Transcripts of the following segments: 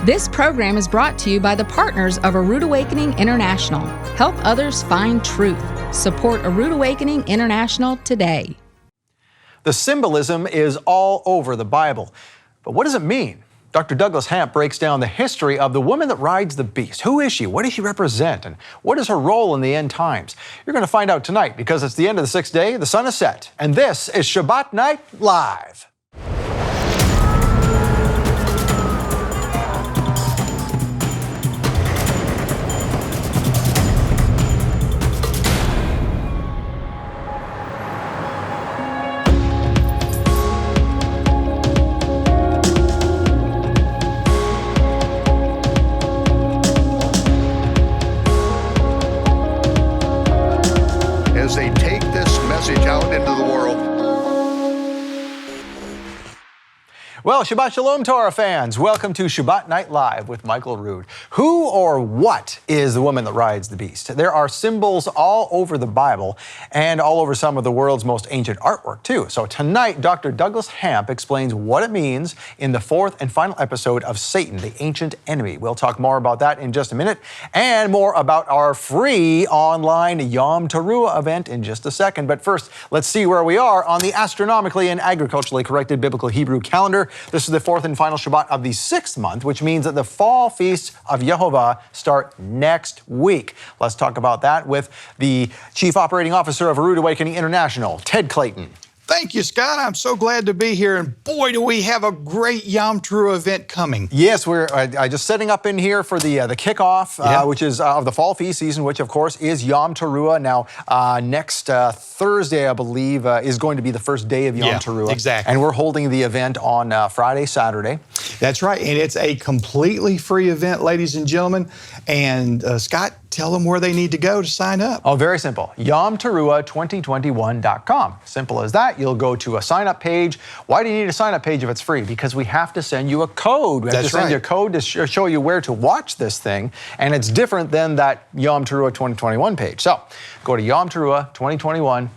This program is brought to you by the partners of A Rood Awakening International. Help others find truth. Support A Rood Awakening International today. The symbolism is all over the Bible. But what does it mean? Dr. Douglas Hamp breaks down the history of the woman that rides the beast. Who is she? What does she represent? And what is her role in the end times? You're going to find out tonight because it's the end of the sixth day, the sun is set. And this is Shabbat Night Live. As they take this message out into the world. Well, Shabbat Shalom, Torah fans. Welcome to Shabbat Night Live with Michael Rood. Who or what is the woman that rides the beast? There are symbols all over the Bible and all over some of the world's most ancient artwork, too. So tonight, Dr. Douglas Hamp explains what it means in the fourth and final episode of Satan, the Ancient Enemy. We'll talk more about that in just a minute and more about our free online Yom Teruah event in just a second. But first, let's see where we are on the astronomically and agriculturally corrected biblical Hebrew calendar. This is the fourth and final Shabbat of the sixth month, which means that the fall feasts of Yehovah start next week. Let's talk about that with the Chief Operating Officer of Rood Awakening International, Ted Clayton. Thank you, Scott. I'm so glad to be here. And boy, do we have a great Yom Teruah event coming. Yes, we're just setting up in here for the kickoff, which is of the fall feast season, which of course is Yom Teruah. Now, next Thursday, I believe, is going to be the first day of Yom Teruah. Exactly. And we're holding the event on Friday, Saturday. That's right. And it's a completely free event, ladies and gentlemen. And Scott, tell them where they need to go to sign up. Oh, very simple. YomTeruah2021.com. Simple as that. You'll go to a sign-up page. Why do you need a sign-up page if it's free? Because we have to send you a code. We have to send you a code to show you where to watch this thing, and it's different than that Yom Teruah 2021 page. So go to Yom Teruah 2021,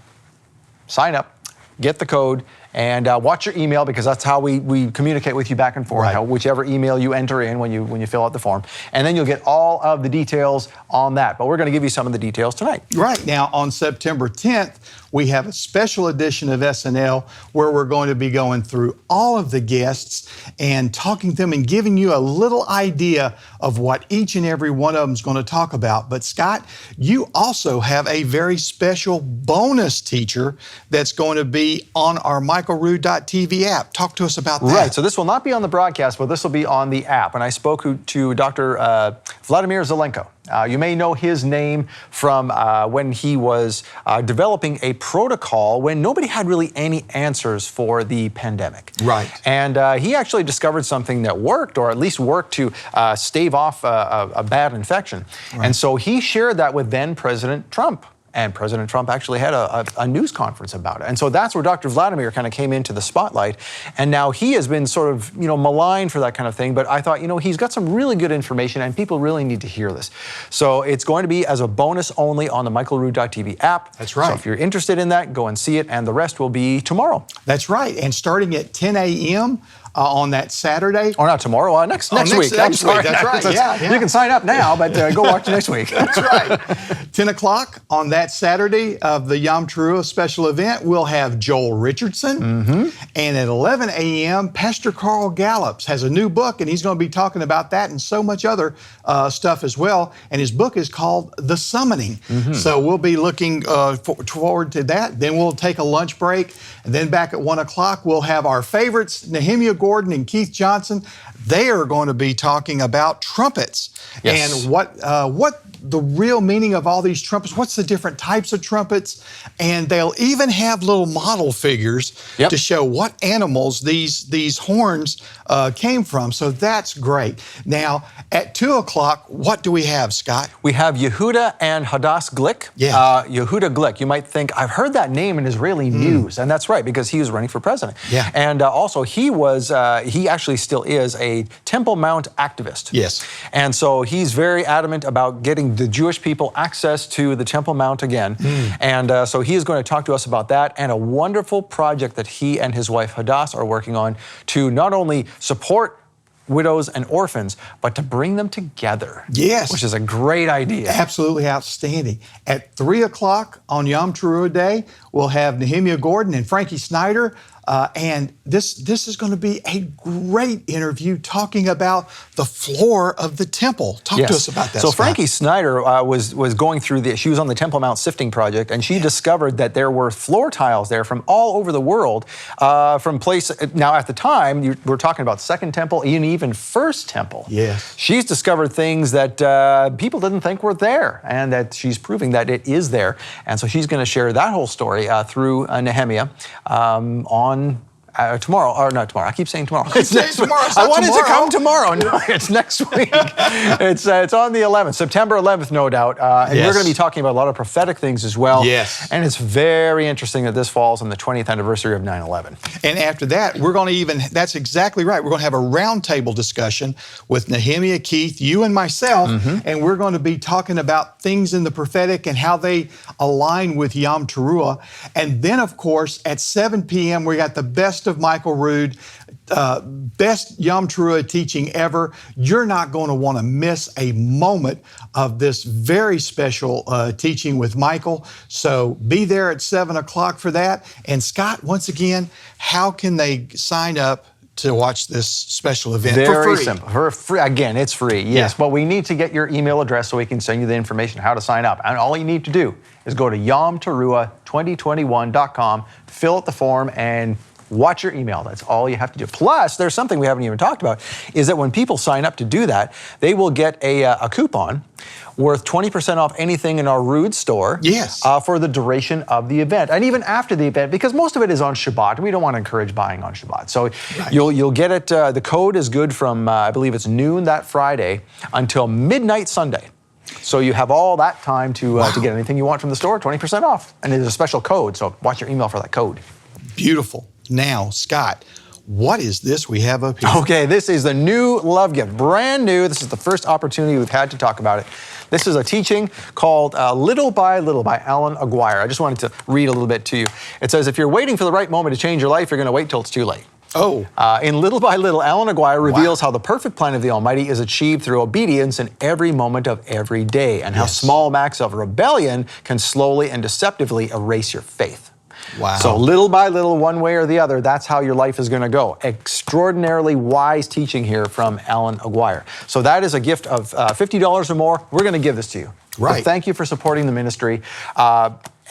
sign up, get the code, and watch your email, because that's how we communicate with you back and forth, whichever email you enter in when you fill out the form. And then you'll get all of the details on that. But we're going to give you some of the details tonight. Right. Now, on September 10th, we have a special edition of SNL where we're going to be going through all of the guests and talking to them and giving you a little idea of what each and every one of them is going to talk about. But Scott, you also have a very special bonus teacher that's going to be on our MichaelRood.tv app. Talk to us about that. Right. So this will not be on the broadcast, but this will be on the app. And I spoke to Dr. Vladimir Zelenko. You may know his name from when he was developing a protocol when nobody had really any answers for the pandemic. Right. And he actually discovered something that worked, or at least worked to stave off a bad infection. Right. And so he shared that with then President Trump. And President Trump actually had a news conference about it. And so that's where Dr. Vladimir kind of came into the spotlight. And now he has been sort of, maligned for that kind of thing. But I thought, he's got some really good information and people really need to hear this. So it's going to be as a bonus only on the MichaelRood.tv app. That's right. So if you're interested in that, go and see it. And the rest will be tomorrow. That's right. And starting at 10 a.m., on that Saturday. Or not tomorrow, next week. Next week, that's right. Yeah. You can sign up now, but go watch next week. That's right. 10 o'clock on that Saturday of the Yom Teruah special event, we'll have Joel Richardson. Mm-hmm. And at 11 a.m., Pastor Carl Gallups has a new book, and he's going to be talking about that and so much other stuff as well. And his book is called The Summoning. Mm-hmm. So we'll be looking forward to that. Then we'll take a lunch break. And then back at 1 o'clock, we'll have our favorites, Nehemiah Gordon and Keith Johnson. They are going to be talking about trumpets. Yes. And what the real meaning of all these trumpets, what's the different types of trumpets, and they'll even have little model figures to show what animals these horns came from. So that's great. Now, at 2 o'clock, what do we have, Scott? We have Yehuda and Hadass Glick. Yeah. Yehuda Glick, you might think, I've heard that name in Israeli news, and that's right, because he was running for president. Yeah. And also, he actually still is a Temple Mount activist. Yes. And so he's very adamant about getting the Jewish people access to the Temple Mount again. And so he is going to talk to us about that and a wonderful project that he and his wife Hadass are working on to not only support widows, and orphans, but to bring them together. Yes. Which is a great idea. Absolutely outstanding. At 3 o'clock on Yom Teruah Day, we'll have Nehemiah Gordon and Frankie Snyder. And this is going to be a great interview talking about the floor of the temple. Talk to us about that. So Scott. Frankie Snyder was going through she was on the Temple Mount Sifting Project, and she discovered that there were floor tiles there from all over the world, from places. Now at the time, we're talking about Second Temple, and even First Temple. Yes. She's discovered things that people didn't think were there, and that she's proving that it is there. And so she's going to share that whole story through Nehemiah on tomorrow, or not tomorrow. I keep saying tomorrow. It's next week. I wanted to come tomorrow. No, it's next week. It's on the 11th, September 11th, no doubt. And we're going to be talking about a lot of prophetic things as well. Yes. And it's very interesting that this falls on the 20th anniversary of 9/11. And after that, we're going to that's exactly right. We're going to have a roundtable discussion with Nehemiah, Keith, you and myself, and we're going to be talking about things in the prophetic and how they align with Yom Teruah. And then, of course, at 7 p.m., we got the best of Michael Rood, best Yom Teruah teaching ever. You're not going to want to miss a moment of this very special teaching with Michael. So be there at 7 o'clock for that. And Scott, once again, how can they sign up to watch this special event Very for free? simple. For free. Again, it's free, yes. Yeah. But we need to get your email address so we can send you the information how to sign up. And all you need to do is go to yomteruah2021.com, fill out the form, and watch your email. That's all you have to do. Plus, there's something we haven't even talked about, is that when people sign up to do that, they will get a coupon worth 20% off anything in our Rood store. Yes. For the duration of the event, and even after the event, because most of it is on Shabbat. We don't want to encourage buying on Shabbat. So you'll get it. The code is good from I believe it's noon that Friday until midnight Sunday. So you have all that time to get anything you want from the store, 20% off, and there's a special code. So watch your email for that code. Beautiful. Now, Scott, what is this we have up here? Okay, this is the new love gift, brand new. This is the first opportunity we've had to talk about it. This is a teaching called Little by Little by Alan Aguirre. I just wanted to read a little bit to you. It says, if you're waiting for the right moment to change your life, you're going to wait till it's too late. Oh. In Little by Little, Alan Aguirre reveals how the perfect plan of the Almighty is achieved through obedience in every moment of every day, and how small acts of rebellion can slowly and deceptively erase your faith. Wow. So little by little, one way or the other, that's how your life is going to go. Extraordinarily wise teaching here from Alan Aguirre. So that is a gift of $50 or more. We're going to give this to you. Right. So thank you for supporting the ministry.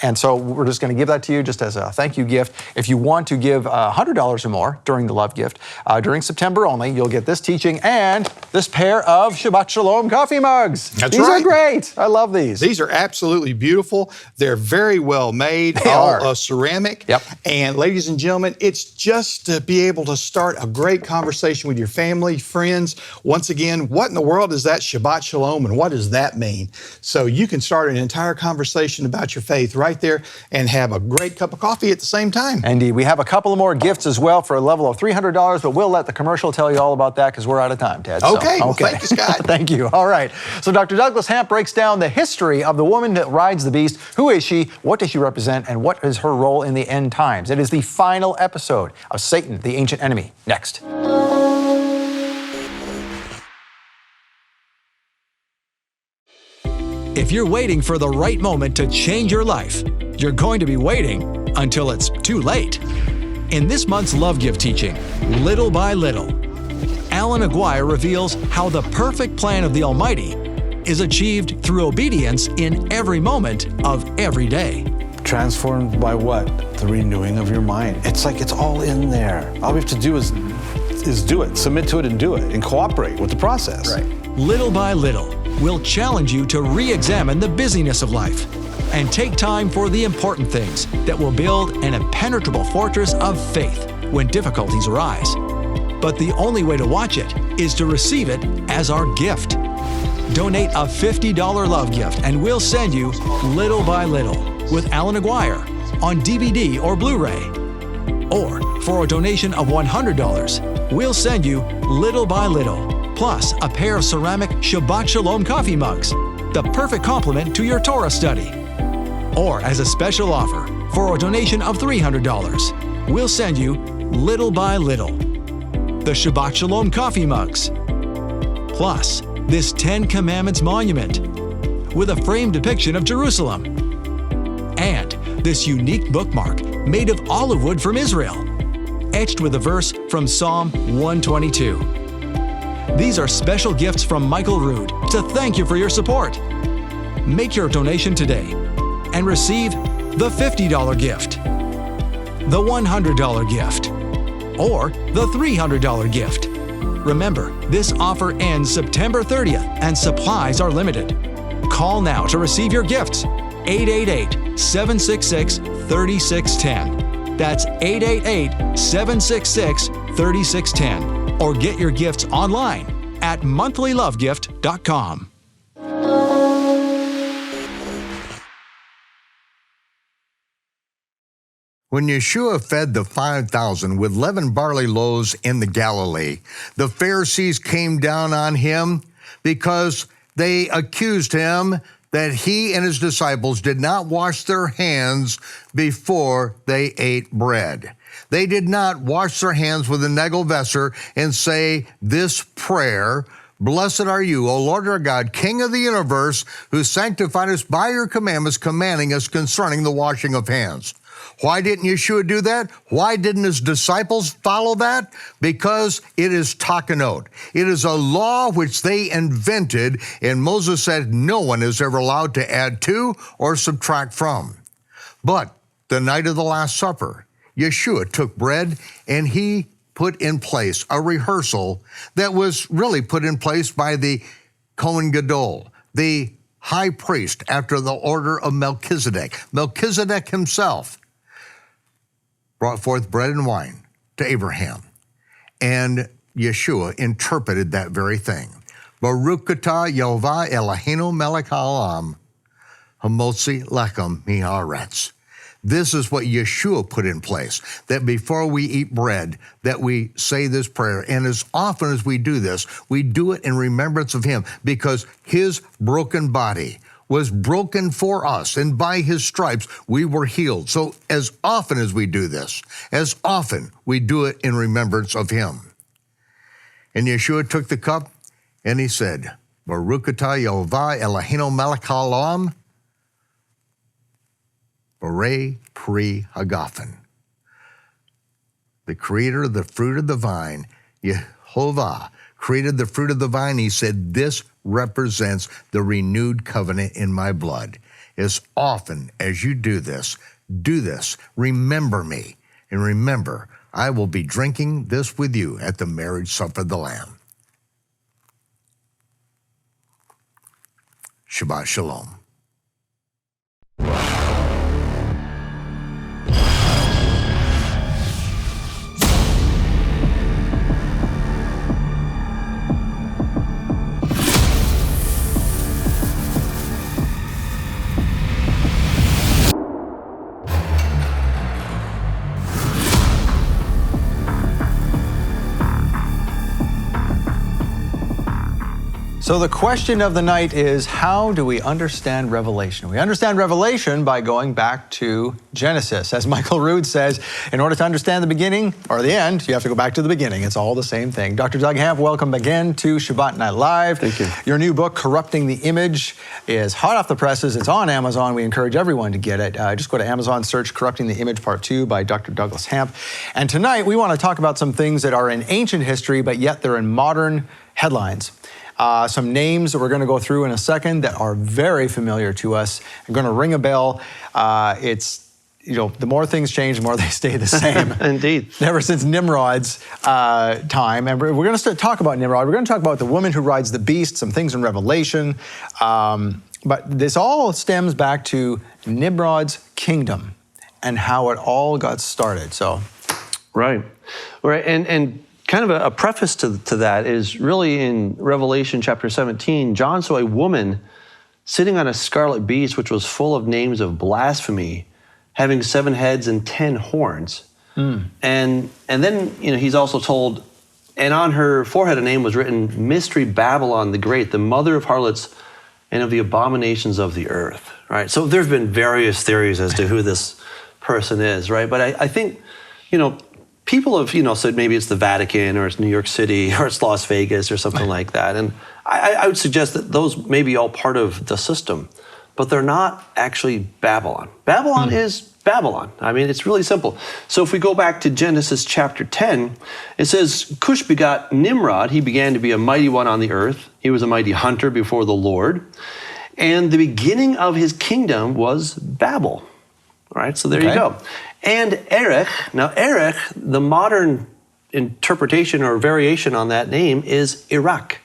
And so we're just going to give that to you just as a thank you gift. If you want to give $100 or more during the love gift, during September only, you'll get this teaching and this pair of Shabbat Shalom coffee mugs. That's These right. are great. I love these. These are absolutely beautiful. They're very well made, They all are. ceramic. Yep. And ladies and gentlemen, it's just to be able to start a great conversation with your family, friends. Once again, what in the world is that Shabbat Shalom and what does that mean? So you can start an entire conversation about your faith right there and have a great cup of coffee at the same time. Indeed. We have a couple of more gifts as well for a level of $300, but we'll let the commercial tell you all about that because we're out of time, Ted. Okay. Well, thank you, Scott. Thank you. All right. So Dr. Douglas Hamp breaks down the history of the woman that rides the beast. Who is she? What does she represent? And what is her role in the end times? It is the final episode of Satan, the Ancient Enemy. Next. If you're waiting for the right moment to change your life, you're going to be waiting until it's too late. In this month's Love Gift teaching, Little by Little, Alan Aguirre reveals how the perfect plan of the Almighty is achieved through obedience in every moment of every day. Transformed by what? The renewing of your mind. It's like it's all in there. All we have to do is do it, submit to it and do it, and cooperate with the process. Right. Little by Little will challenge you to re-examine the busyness of life and take time for the important things that will build an impenetrable fortress of faith when difficulties arise. But the only way to watch it is to receive it as our gift. Donate a $50 love gift and we'll send you Little by Little with Alan Aguirre on DVD or Blu-ray. Or for a donation of $100, we'll send you Little by Little plus a pair of ceramic Shabbat Shalom coffee mugs, the perfect complement to your Torah study. Or as a special offer, for a donation of $300, we'll send you Little by Little. the Shabbat Shalom coffee mugs. Plus, this 10 Commandments monument with a framed depiction of Jerusalem. And this unique bookmark made of olive wood from Israel, etched with a verse from Psalm 122. These are special gifts from Michael Rood to thank you for your support. Make your donation today and receive the $50 gift, the $100 gift, or the $300 gift. Remember, this offer ends September 30th and supplies are limited. Call now to receive your gifts. 888-766-3610. That's 888-766-3610. Or get your gifts online at monthlylovegift.com. When Yeshua fed the 5,000 with leavened barley loaves in the Galilee, the Pharisees came down on him because they accused him that he and his disciples did not wash their hands before they ate bread. They did not wash their hands with a negelvesser and say this prayer, "Blessed are you, O Lord our God, King of the universe, who sanctified us by your commandments, commanding us concerning the washing of hands." Why didn't Yeshua do that? Why didn't his disciples follow that? Because it is takanot. It is a law which they invented, and Moses said no one is ever allowed to add to or subtract from. But the night of the Last Supper, Yeshua took bread and he put in place a rehearsal that was really put in place by the Kohen Gadol, the high priest after the order of Melchizedek. Melchizedek himself brought forth bread and wine to Abraham. And Yeshua interpreted that very thing. Baruch atah Yehovah Eloheinu melech haolam, hamotzi lechem mi'aretz. This is what Yeshua put in place, that before we eat bread, that we say this prayer. And as often as we do this, we do it in remembrance of him, because his broken body was broken for us, and by his stripes we were healed. So as often as we do this, as often we do it in remembrance of him. And Yeshua took the cup and he said, Baruch atah Yehovah Eloheinu melech haolam, Borei pri hagafen. The creator of the fruit of the vine, Yehovah, created the fruit of the vine. He said, this represents the renewed covenant in my blood. As often as you do this, remember me. And remember, I will be drinking this with you at the marriage supper of the Lamb. Shabbat Shalom. So the question of the night is, how do we understand Revelation? We understand Revelation by going back to Genesis. As Michael Rood says, in order to understand the beginning or the end, you have to go back to the beginning. It's all the same thing. Dr. Doug Hamp, welcome again to Shabbat Night Live. Thank you. Your new book, Corrupting the Image, is hot off the presses. It's on Amazon. We encourage everyone to get it. Just go to Amazon, search Corrupting the Image Part 2 by Dr. Douglas Hamp. And tonight, we want to talk about some things that are in ancient history, but yet they're in modern headlines. Some names that we're going to go through in a second that are very familiar to us. I'm going to ring a bell. It's, the more things change, the more they stay the same. Indeed. Ever since Nimrod's time. And we're going to talk about Nimrod. We're going to talk about the woman who rides the beast, some things in Revelation. But this all stems back to Nimrod's kingdom and how it all got started. So, Right. And kind of a preface to that is really in Revelation chapter 17, John saw a woman sitting on a scarlet beast, which was full of names of blasphemy, having 7 heads and 10 horns. And then, he's also told, and on her forehead a name was written, Mystery Babylon the Great, the mother of harlots and of the abominations of the earth, right? So there's been various theories as to who this person is, right? But I think, people have, said maybe it's the Vatican or it's New York City or it's Las Vegas or something like that. And I would suggest that those may be all part of the system, but they're not actually Babylon. Babylon is Babylon. I mean, it's really simple. So if we go back to Genesis chapter 10, it says, Cush begot Nimrod. He began to be a mighty one on the earth. He was a mighty hunter before the Lord. And the beginning of his kingdom was Babel. All right, so there you go. And Erech, now Erech, the modern interpretation or variation on that name is Iraq,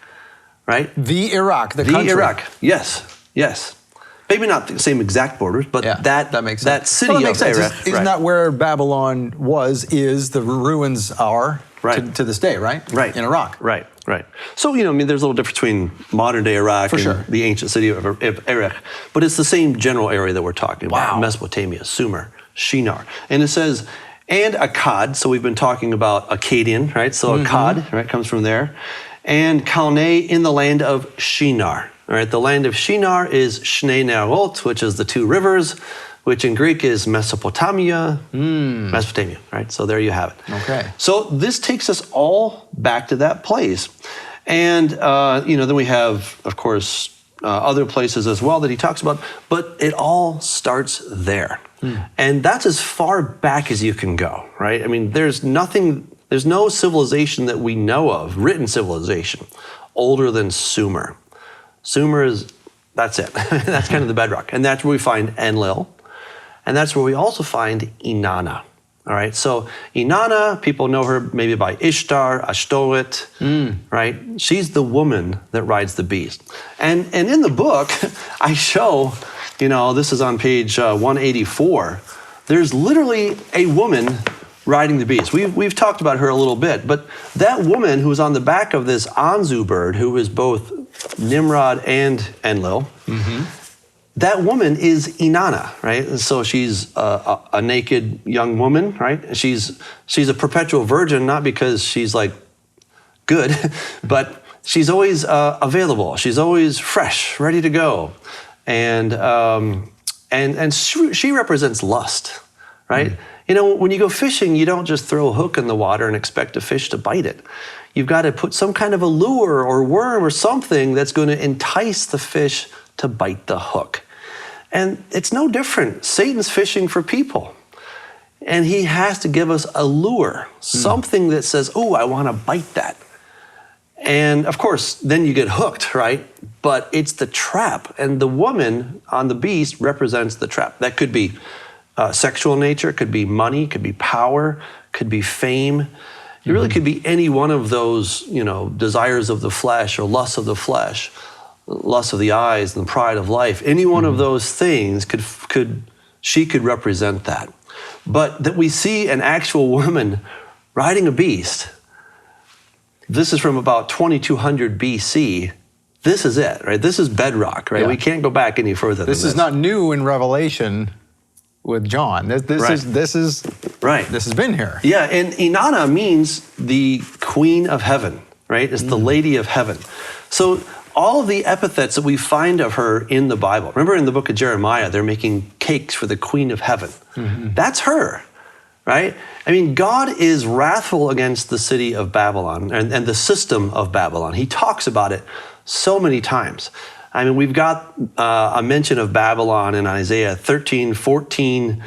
right? The Iraq, the country. The Iraq, yes. Maybe not the same exact borders, but that makes sense. That city of Erech. Isn't that where Babylon is, the ruins are to this day, right? Right. In Iraq. Right. So, there's a little difference between modern day Iraq and the ancient city of Erech, but it's the same general area that we're talking about, Mesopotamia, Sumer, Shinar. And it says, and Akkad, so we've been talking about Akkadian, right? So Akkad, right, comes from there. And Calneh in the land of Shinar. All right, the land of Shinar is Shnei Nerot, which is the two rivers, which in Greek is Mesopotamia, right? So there you have it. Okay. So this takes us all back to that place. And, then we have, of course, other places as well that he talks about, but it all starts there. And that's as far back as you can go, right? I mean, there's no civilization that we know of, written civilization, older than Sumer. Sumer that's it. That's kind of the bedrock. And that's where we find Enlil. And that's where we also find Inanna. All right, so Inanna, people know her maybe by Ishtar, Ashtoreth, right? She's the woman that rides the beast. And in the book, I show, this is on page 184, there's literally a woman riding the beast. We've talked about her a little bit, but that woman who's on the back of this Anzu bird, who is both Nimrod and Enlil, that woman is Inanna, right? And so she's a naked young woman, right? She's a perpetual virgin, not because she's like good, but she's always available. She's always fresh, ready to go, and she represents lust, right? When you go fishing, you don't just throw a hook in the water and expect a fish to bite it. You've got to put some kind of a lure or worm or something that's going to entice the fish to bite the hook. And it's no different. Satan's fishing for people. And he has to give us a lure, something that says, oh, I want to bite that. And of course, then you get hooked, right? But it's the trap. And the woman on the beast represents the trap. That could be sexual nature, could be money, could be power, could be fame. It really could be any one of those, desires of the flesh or lusts of the flesh, lust of the eyes and the pride of life. Any one of those things she could represent that. But that we see an actual woman riding a beast, this is from about 2200 BC. This is it, right? This is bedrock, right? Yeah. We can't go back any further than this. This is not new in Revelation with John. This has been here. Yeah, and Inanna means the queen of heaven, right? It's the lady of heaven. So all of the epithets that we find of her in the Bible, remember in the book of Jeremiah, they're making cakes for the queen of heaven. That's her, right? I mean, God is wrathful against the city of Babylon and the system of Babylon. He talks about it so many times. I mean, we've got a mention of Babylon in Isaiah 13, 14.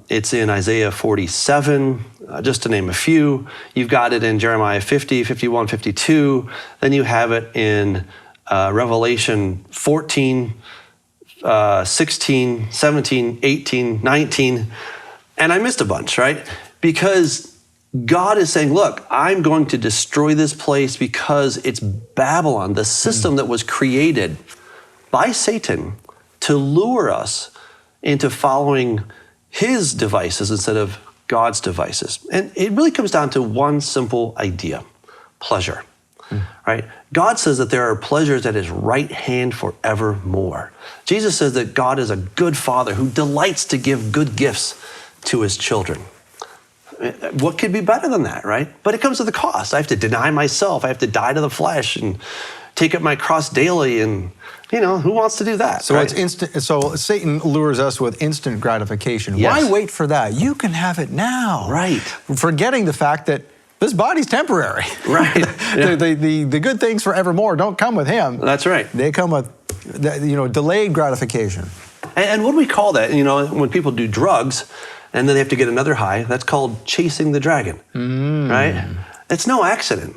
It's in Isaiah 47, just to name a few. You've got it in Jeremiah 50, 51, 52. Then you have it in Revelation 14, 16, 17, 18, 19. And I missed a bunch, right? Because God is saying, look, I'm going to destroy this place because it's Babylon, the system that was created by Satan to lure us into following his devices instead of God's devices. And it really comes down to one simple idea, pleasure, right? God says that there are pleasures at his right hand forevermore. Jesus says that God is a good father who delights to give good gifts to his children. What could be better than that, right? But it comes to the cost. I have to deny myself. I have to die to the flesh and, take up my cross daily, and who wants to do that? So right? it's instant. So Satan lures us with instant gratification. Yes. Why wait for that? You can have it now. Right. Forgetting the fact that this body's temporary. Right. Yeah. The good things forevermore don't come with him. That's right. They come with delayed gratification. And what do we call that? When people do drugs and then they have to get another high, that's called chasing the dragon, right? It's no accident,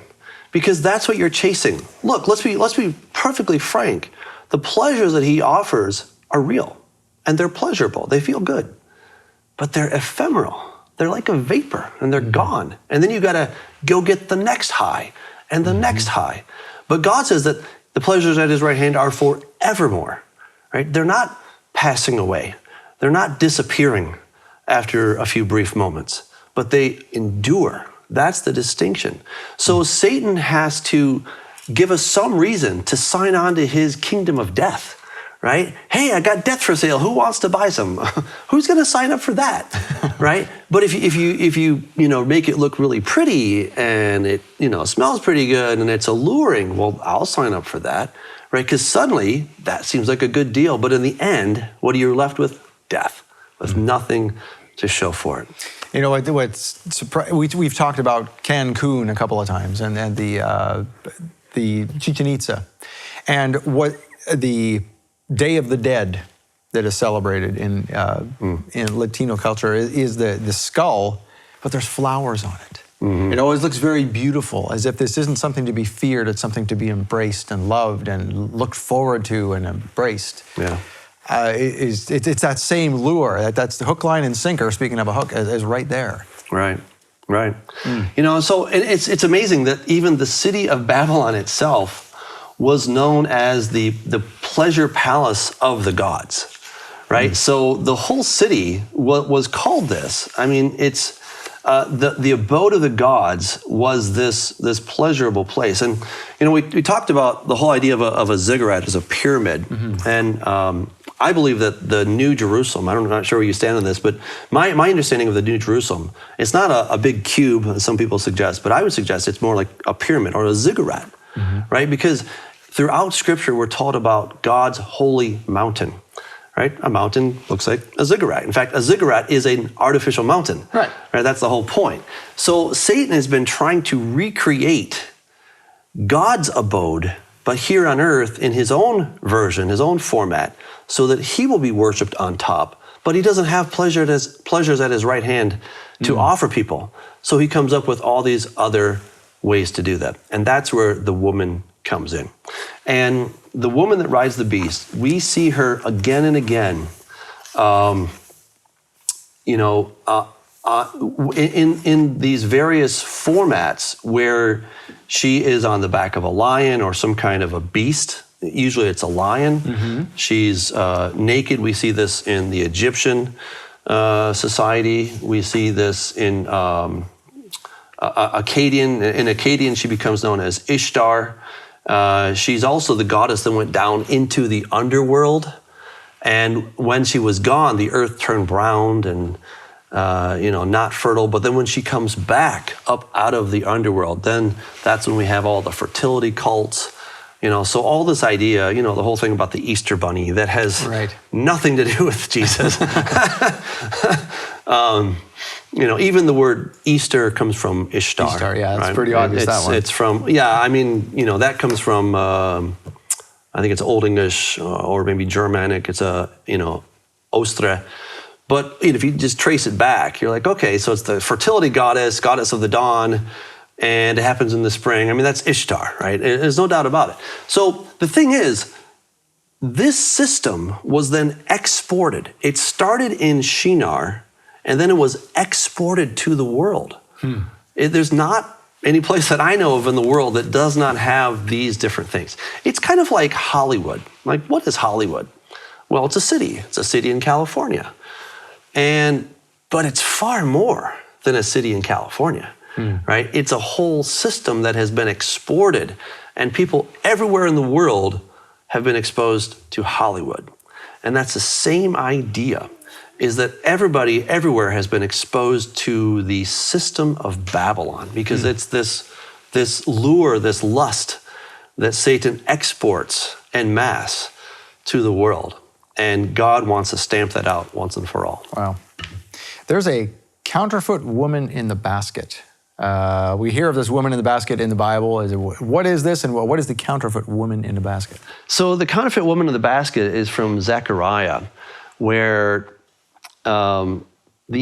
because that's what you're chasing. Look, let's be perfectly frank. The pleasures that he offers are real, and they're pleasurable. They feel good, but they're ephemeral. They're like a vapor, and they're gone. And then you got to go get the next high and the next high. But God says that the pleasures at his right hand are forevermore, right? They're not passing away. They're not disappearing after a few brief moments, but they endure. That's the distinction. So Satan has to give us some reason to sign on to his kingdom of death, right? Hey, I got death for sale. Who wants to buy some? Who's going to sign up for that, right? But if you make it look really pretty and it smells pretty good and it's alluring, well, I'll sign up for that, right? Because suddenly that seems like a good deal. But in the end, what are you left with? Death, with nothing to show for it. We've talked about Cancun a couple of times, and the Chichen Itza, and what the Day of the Dead that is celebrated in Latino culture is the skull, but there's flowers on it. It always looks very beautiful, as if this isn't something to be feared, it's something to be embraced and loved and looked forward to and embraced. Yeah. It's that same lure. That's the hook, line, and sinker, speaking of a hook, is right there. Right. So it's amazing that even the city of Babylon itself was known as the pleasure palace of the gods, right? So the whole city was called this. I mean, it's the abode of the gods was this pleasurable place. And we talked about the whole idea of a ziggurat as a pyramid, and I believe that the New Jerusalem, I'm not sure where you stand on this, but my understanding of the New Jerusalem, it's not a big cube, as some people suggest, but I would suggest it's more like a pyramid or a ziggurat, right? Because throughout Scripture, we're taught about God's holy mountain, right? A mountain looks like a ziggurat. In fact, a ziggurat is an artificial mountain, right? That's the whole point. So Satan has been trying to recreate God's abode, but here on earth in his own version, his own format, so that he will be worshiped on top. But he doesn't have pleasures at his right hand to offer people. So he comes up with all these other ways to do that. And that's where the woman comes in. And the woman that rides the beast, we see her again and again, in these various formats where she is on the back of a lion or some kind of a beast. Usually it's a lion. She's naked. We see this in the Egyptian society. We see this in Akkadian. In Akkadian, she becomes known as Ishtar. She's also the goddess that went down into the underworld. And when she was gone, the earth turned brown and not fertile. But then when she comes back up out of the underworld, then that's when we have all the fertility cults. So all this idea, the whole thing about the Easter bunny that has nothing to do with Jesus. Even the word Easter comes from Ishtar. Ishtar, yeah, that's right? Pretty obvious, that one. It's from, that comes from, I think it's Old English or maybe Germanic. It's Ostre. But if you just trace it back, you're like, okay, so it's the fertility goddess of the dawn, and it happens in the spring. I mean, that's Ishtar, right? There's no doubt about it. So the thing is, this system was then exported. It started in Shinar, and then it was exported to the world. There's not any place that I know of in the world that does not have these different things. It's kind of like Hollywood. Like, what is Hollywood? Well, it's a city. It's a city in California. But it's far more than a city in California. Right? It's a whole system that has been exported, and people everywhere in the world have been exposed to Hollywood. And that's the same idea, is that everybody everywhere has been exposed to the system of Babylon, because it's this lure, this lust that Satan exports en masse to the world. And God wants to stamp that out once and for all. Wow. There's a counterfeit woman in the basket. We hear of this woman in the basket in the Bible. What is this, and what is the counterfeit woman in the basket? So the counterfeit woman in the basket is from Zechariah, where the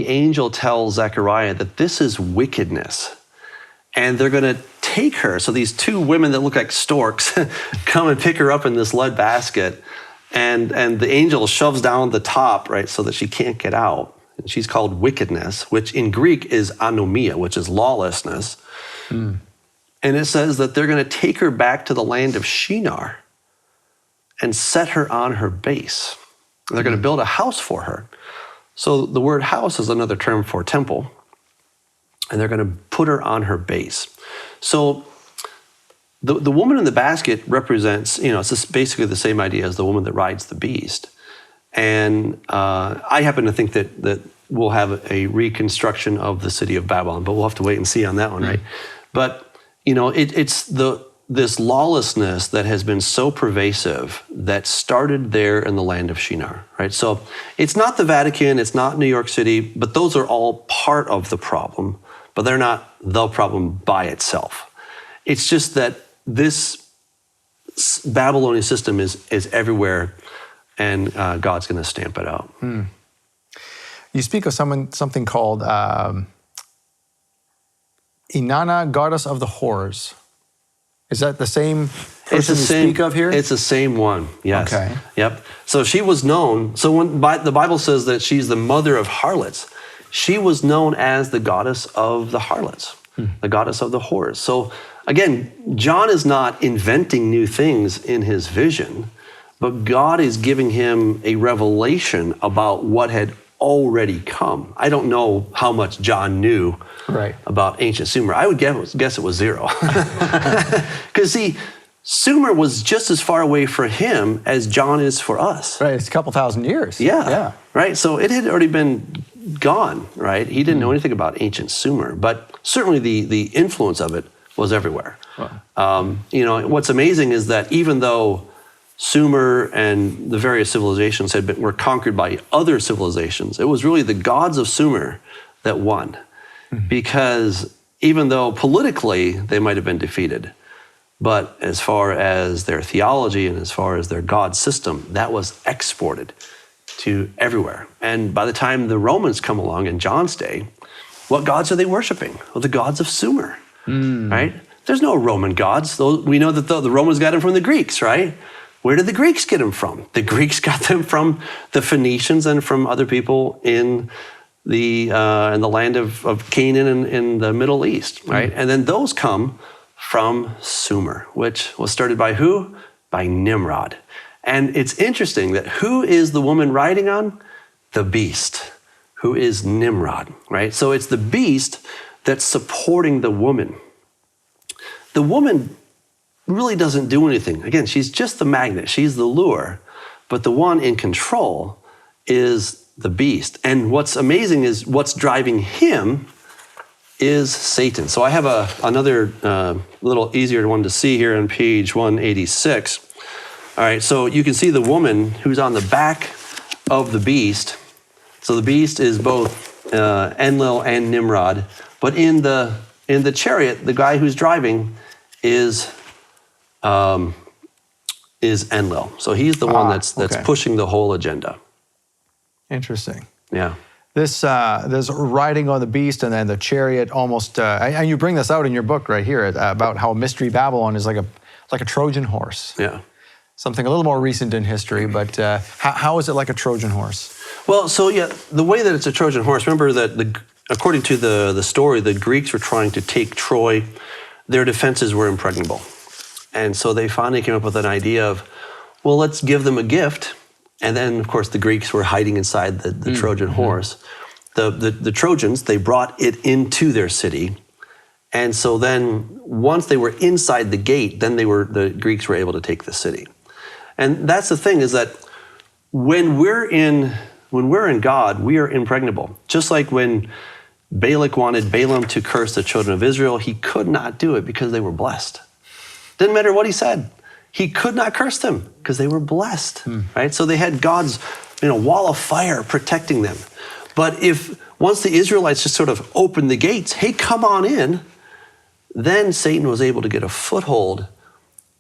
angel tells Zechariah that this is wickedness, and they're going to take her. So these two women that look like storks come and pick her up in this lead basket, and the angel shoves down the top, right, so that she can't get out. And she's called wickedness, which in Greek is anomia, which is lawlessness. And it says that they're going to take her back to the land of Shinar and set her on her base. They're going to build a house for her. So the word house is another term for temple. And they're going to put her on her base. So the woman in the basket represents, it's just basically the same idea as the woman that rides the beast. And I happen to think that we'll have a reconstruction of the city of Babylon, but we'll have to wait and see on that one, right? But, it's this lawlessness that has been so pervasive that started there in the land of Shinar, right? So it's not the Vatican, it's not New York City, but those are all part of the problem, but they're not the problem by itself. It's just that this Babylonian system is everywhere, and God's going to stamp it out. You speak of something called Inanna, goddess of the whores. Is that the same person you speak of here? It's the same one, yes. Okay. Yep. So she was known, so when the Bible says that she's the mother of harlots, she was known as the goddess of the harlots, the goddess of the whores. So again, John is not inventing new things in his vision, but God is giving him a revelation about what had already come. I don't know how much John knew about ancient Sumer. I would guess it was 0. Because see, Sumer was just as far away for him as John is for us. Right, it's a couple thousand years. Yeah. Right, so it had already been gone, right? He didn't know anything about ancient Sumer, but certainly the influence of it was everywhere. Wow. What's amazing is that even though Sumer and the various civilizations were conquered by other civilizations, it was really the gods of Sumer that won. Because even though politically they might have been defeated, but as far as their theology and as far as their god system, that was exported to everywhere. And by the time the Romans come along in John's day, what gods are they worshiping? Well, the gods of Sumer, right? There's no Roman gods. We know that the Romans got them from the Greeks, right? Where did the Greeks get them from? The Greeks got them from the Phoenicians and from other people in the land of Canaan and in the Middle East, right? And then those come from Sumer, which was started by who? By Nimrod. And it's interesting that who is the woman riding on? The beast, who is Nimrod, right? So it's the beast that's supporting the woman. The woman really doesn't do anything. Again, she's just the magnet, she's the lure, but the one in control is the beast. And what's amazing is what's driving him is Satan. So I have another little easier one to see here on page 186. All right, so you can see the woman who's on the back of the beast. So the beast is both Enlil and Nimrod, but in the chariot, the guy who's driving is Enlil. So he's the one that's pushing the whole agenda. Interesting. Yeah. This riding on the beast and then the chariot almost, and you bring this out in your book right here about how Mystery Babylon is like a Trojan horse. Yeah. Something a little more recent in history, but how is it like a Trojan horse? Well, so yeah, the way that it's a Trojan horse, remember that according to the story, the Greeks were trying to take Troy. Their defenses were impregnable. And so they finally came up with an idea of, well, let's give them a gift. And then, of course, the Greeks were hiding inside the Trojan horse. The Trojans, they brought it into their city. And so then once they were inside the gate, then the Greeks were able to take the city. And that's the thing, is that when we're in God, we are impregnable. Just like when Balak wanted Balaam to curse the children of Israel, he could not do it because they were blessed. Didn't matter what he said. He could not curse them because they were blessed, right? So they had God's wall of fire protecting them. But if once the Israelites just sort of opened the gates, hey, come on in, then Satan was able to get a foothold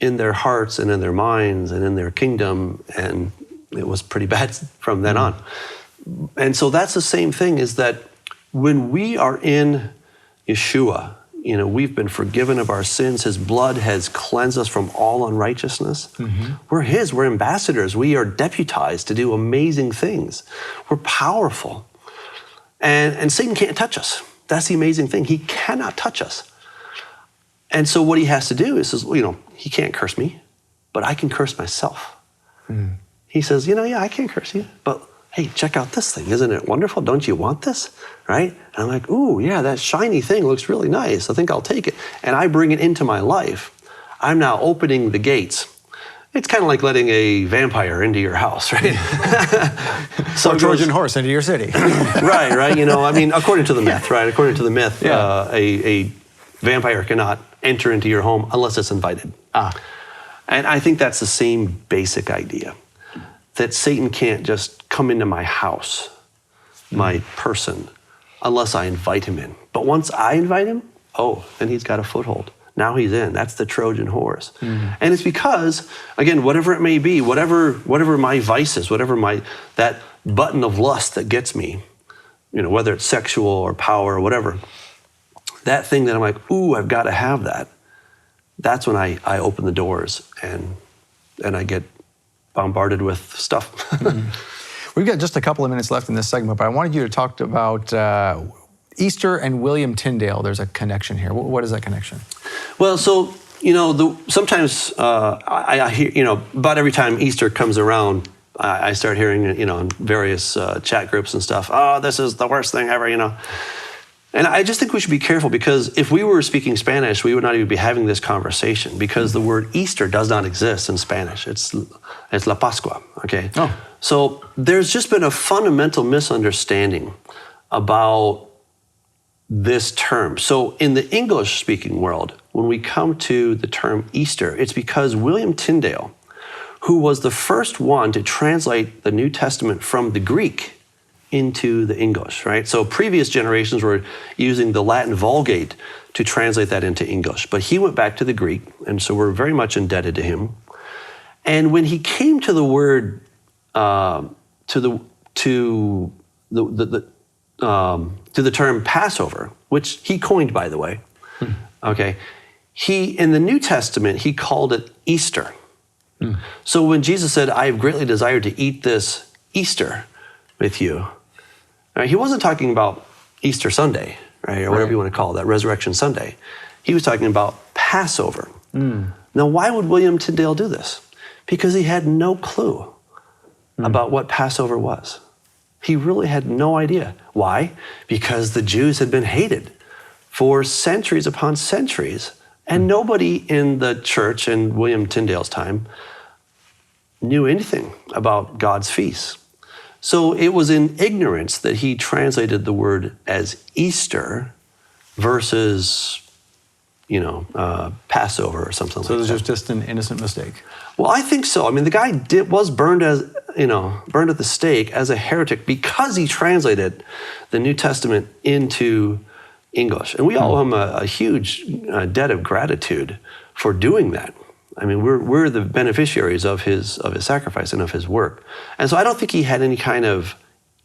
in their hearts and in their minds and in their kingdom, and it was pretty bad from then on. And so that's the same thing, is that when we are in Yeshua, we've been forgiven of our sins. His blood has cleansed us from all unrighteousness. We're his, we're ambassadors. We are deputized to do amazing things. We're powerful. And Satan can't touch us. That's the amazing thing. He cannot touch us. And so what he has to do is, he can't curse me, but I can curse myself. He says, yeah, I can't curse you, but hey, check out this thing. Isn't it wonderful? Don't you want this? Right? And I'm like, ooh, yeah, that shiny thing looks really nice. I think I'll take it. And I bring it into my life. I'm now opening the gates. It's kind of like letting a vampire into your house, right? So a Trojan horse into your city. Right. According to the myth, right? According to the myth, a vampire cannot enter into your home unless it's invited. And I think that's the same basic idea, that Satan can't just come into my house, my person, unless I invite him in. But once I invite him, then he's got a foothold. Now he's in. That's the Trojan horse. And it's because, again, whatever it may be, whatever my vices, that button of lust that gets me, whether it's sexual or power or whatever, that thing that I'm like, ooh, I've got to have that. That's when I open the doors and I get bombarded with stuff. We've got just a couple of minutes left in this segment, but I wanted you to talk about Easter and William Tyndale. There's a connection here. What is that connection? Well, so, sometimes I hear, about every time Easter comes around, I start hearing, in various chat groups and stuff, oh, this is the worst thing ever, And I just think we should be careful, because if we were speaking Spanish, we would not even be having this conversation, because the word Easter does not exist in Spanish. It's La Pascua, okay? So there's just been a fundamental misunderstanding about this term. So in the English-speaking world, when we come to the term Easter, it's because William Tyndale, who was the first one to translate the New Testament from the Greek into the English, right? So previous generations were using the Latin Vulgate to translate that into English, but he went back to the Greek, and so we're very much indebted to him. And when he came to the word, to the term Passover, which he coined, by the way, okay, in the New Testament, he called it Easter. So when Jesus said, I have greatly desired to eat this Easter with you, right, he wasn't talking about Easter Sunday, right, or whatever you want to call it, that Resurrection Sunday. He was talking about Passover. Now, why would William Tyndale do this? Because he had no clue about what Passover was. He really had no idea. Why? Because the Jews had been hated for centuries upon centuries, and nobody in the church in William Tyndale's time knew anything about God's feasts. So it was in ignorance that he translated the word as Easter versus, Passover or something like that. So it was just an innocent mistake. Well, I think so. I mean, the guy was burned at the stake as a heretic because he translated the New Testament into English. And we owe him a huge debt of gratitude for doing that. I mean, we're the beneficiaries of his sacrifice and of his work. And so I don't think he had any kind of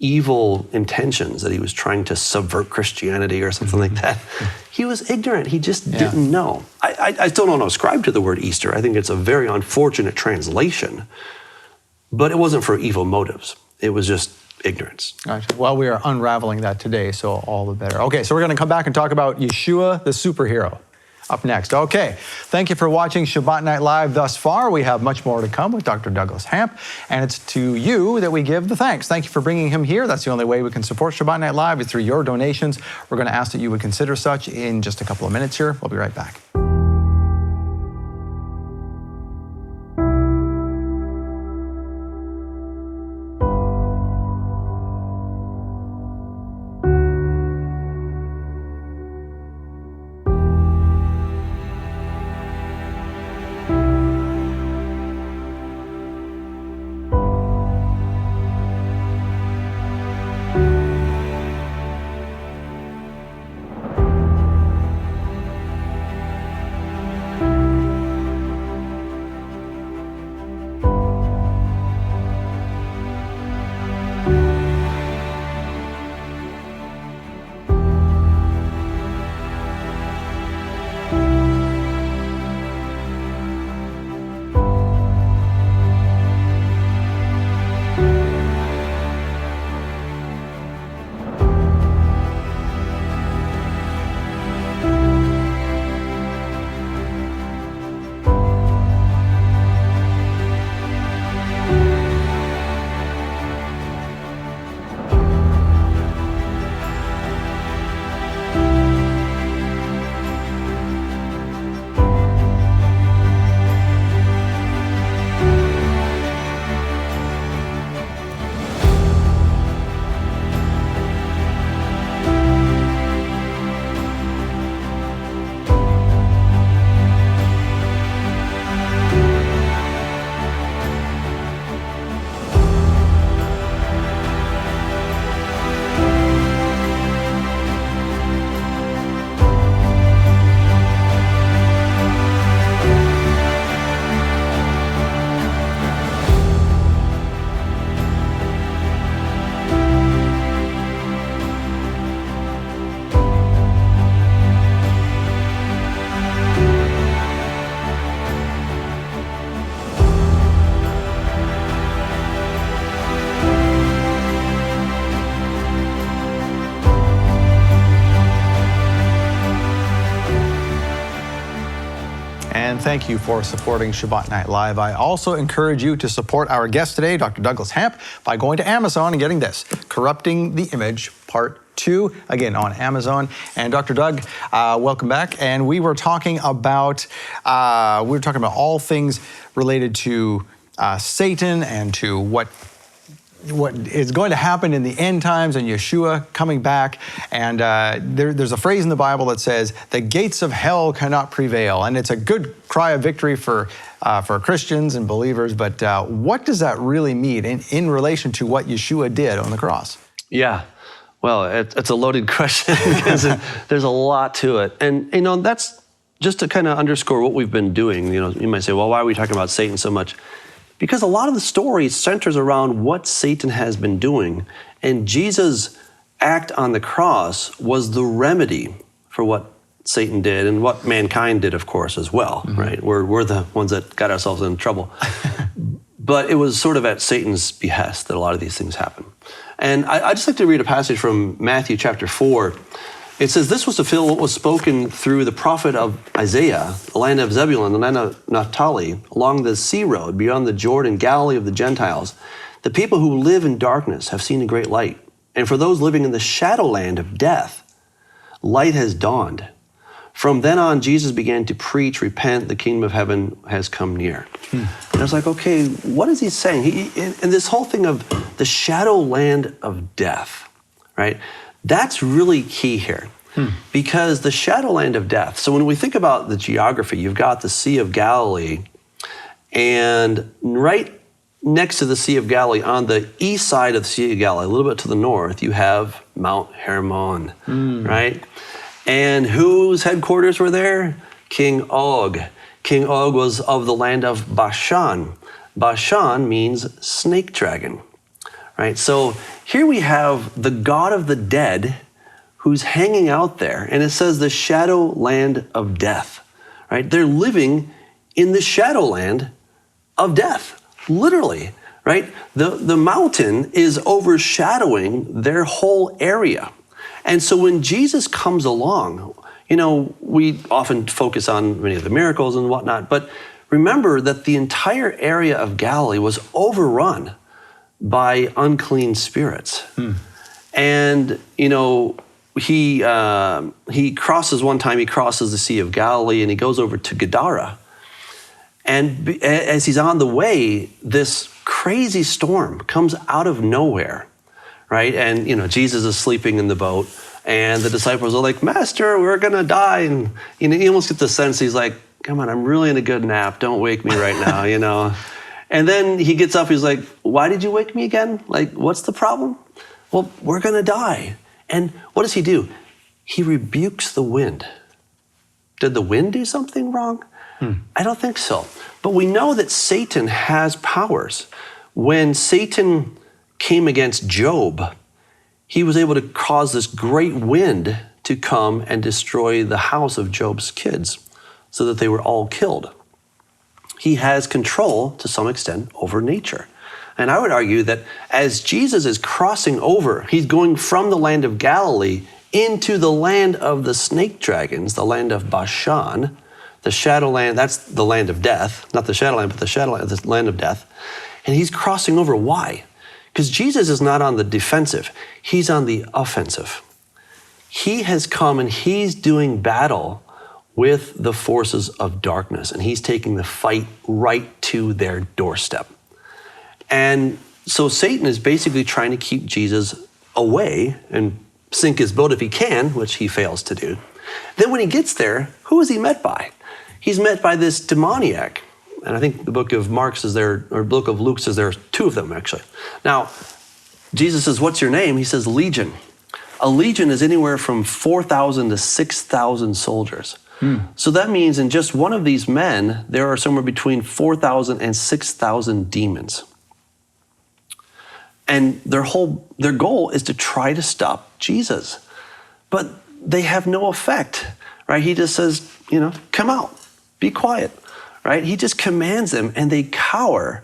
evil intentions, that he was trying to subvert Christianity or something like that. He was ignorant. He just didn't know. I still don't ascribe to the word Easter. I think it's a very unfortunate translation, but it wasn't for evil motives. It was just ignorance. Gotcha. Well, we are unraveling that today, so all the better. Okay, so we're going to come back and talk about Yeshua, the superhero, up next. Okay, thank you for watching Shabbat Night Live thus far. We have much more to come with Dr. Douglas Hamp, and it's to you that we give the thanks. Thank you for bringing him here. That's the only way we can support Shabbat Night Live is through your donations. We're going to ask that you would consider such in just a couple of minutes here. We'll be right back. and thank you for supporting Shabbat Night Live. I also encourage you to support our guest today, Dr. Douglas Hamp, by going to Amazon and getting this, Corrupting the Image, Part 2, again on Amazon. And Dr. Doug, welcome back. And we were talking about all things related to Satan and to what is going to happen in the end times and Yeshua coming back. And there's a phrase in the Bible that says, the gates of hell cannot prevail. And it's a good cry of victory for Christians and believers. But what does that really mean in relation to what Yeshua did on the cross? Yeah. Well, it's a loaded question because there's a lot to it. And, that's just to kind of underscore what we've been doing. You might say, well, why are we talking about Satan so much? Because a lot of the story centers around what Satan has been doing. And Jesus' act on the cross was the remedy for what Satan did and what mankind did, of course, as well, right? We're the ones that got ourselves in trouble. But it was sort of at Satan's behest that a lot of these things happen. And I'd just like to read a passage from Matthew chapter 4. It says, this was to fulfill what was spoken through the prophet of Isaiah, the land of Zebulun, the land of Naphtali, along the sea road beyond the Jordan, Galilee of the Gentiles. The people who live in darkness have seen a great light. And for those living in the shadow land of death, light has dawned. From then on, Jesus began to preach, repent, the kingdom of heaven has come near. And I was like, okay, what is he saying? And this whole thing of the shadow land of death, right? That's really key here because the shadow land of death. So when we think about the geography, you've got the Sea of Galilee, and right next to the Sea of Galilee, on the east side of the Sea of Galilee, a little bit to the north, you have Mount Hermon, right? And whose headquarters were there? King Og. King Og was of the land of Bashan. Bashan means snake dragon, right? So here we have the God of the dead who's hanging out there, and it says the shadow land of death, right? They're living in the shadow land of death, literally, right? The mountain is overshadowing their whole area. And so when Jesus comes along, we often focus on many of the miracles and whatnot, but remember that the entire area of Galilee was overrun by unclean spirits. And, he crosses the Sea of Galilee and he goes over to Gadara. And as he's on the way, this crazy storm comes out of nowhere, right? And, Jesus is sleeping in the boat and the disciples are like, Master, we're gonna die. And you almost get the sense he's like, come on, I'm really in a good nap. Don't wake me right now, And then he gets up, he's like, why did you wake me again? Like, what's the problem? Well, we're gonna die. And what does he do? He rebukes the wind. Did the wind do something wrong? I don't think so. But we know that Satan has powers. When Satan came against Job, he was able to cause this great wind to come and destroy the house of Job's kids so that they were all killed. He has control, to some extent, over nature. And I would argue that as Jesus is crossing over, he's going from the land of Galilee into the land of the snake dragons, the land of Bashan, the shadow land, that's the land of death, not the shadow land, but the shadow land, the land of death. And he's crossing over. Why? Because Jesus is not on the defensive, he's on the offensive. He has come and he's doing battle with the forces of darkness, and he's taking the fight right to their doorstep. And so Satan is basically trying to keep Jesus away and sink his boat if he can, which he fails to do. Then when he gets there, who is he met by? He's met by this demoniac. And I think the book of Mark says there, or book of Luke says there are two of them actually. Now, Jesus says, what's your name? He says, Legion. A legion is anywhere from 4,000 to 6,000 soldiers. So that means in just one of these men, there are somewhere between 4,000 and 6,000 demons. And their goal is to try to stop Jesus. But they have no effect, right? He just says, come out, be quiet, right? He just commands them and they cower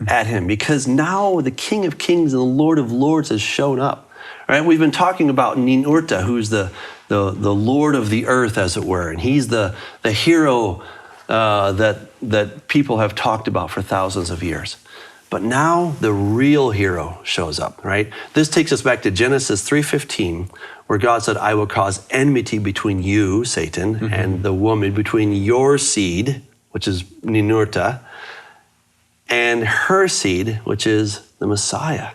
at him because now the King of Kings and the Lord of Lords has shown up, right? We've been talking about Ninurta, who's the Lord of the earth, as it were, and he's the hero that people have talked about for thousands of years. But now the real hero shows up, right? This takes us back to Genesis 3:15, where God said, I will cause enmity between you, Satan, and the woman, between your seed, which is Ninurta, and her seed, which is the Messiah,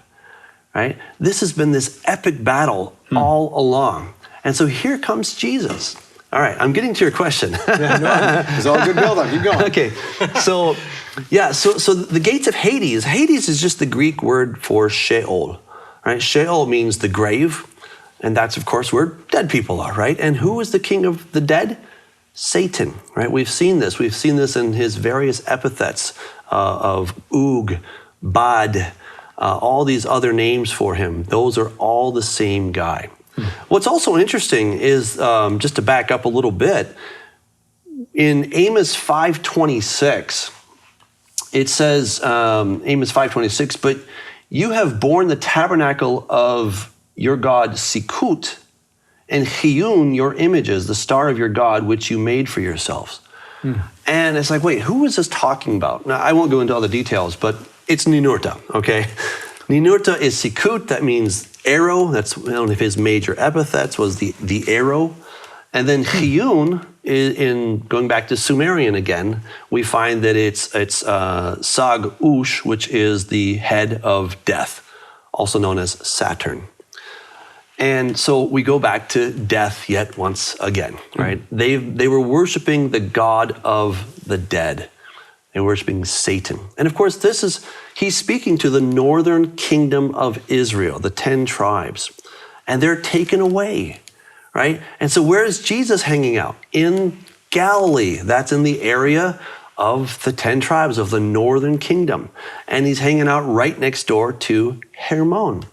right? This has been this epic battle all along. And so here comes Jesus. All right, I'm getting to your question. It's all good build-up. Keep going. Okay, so the gates of Hades. Hades is just the Greek word for Sheol, right? Sheol means the grave, and that's, of course, where dead people are, right? And who is the king of the dead? Satan, right? We've seen this. We've seen this in his various epithets of Ug, Bad, all these other names for him. Those are all the same guy. What's also interesting is, just to back up a little bit, in Amos 5:26, it says, Amos 5:26, but you have borne the tabernacle of your god Sikut, and Chiyun your images, the star of your God, which you made for yourselves. And it's like, wait, who is this talking about? Now, I won't go into all the details, but it's Ninurta, okay? Ninurta is Sikut, that means arrow. That's one of his major epithets, was the arrow. And then Chiyun, in going back to Sumerian again, we find that it's Sag Ush, which is the head of death, also known as Saturn. And so we go back to death yet once again, right? They were worshiping the god of the dead. They were worshiping Satan. And of course, he's speaking to the northern kingdom of Israel, the 10 tribes. And they're taken away, right? And so where is Jesus hanging out? In Galilee. That's in the area of the 10 tribes of the northern kingdom. And he's hanging out right next door to Hermon,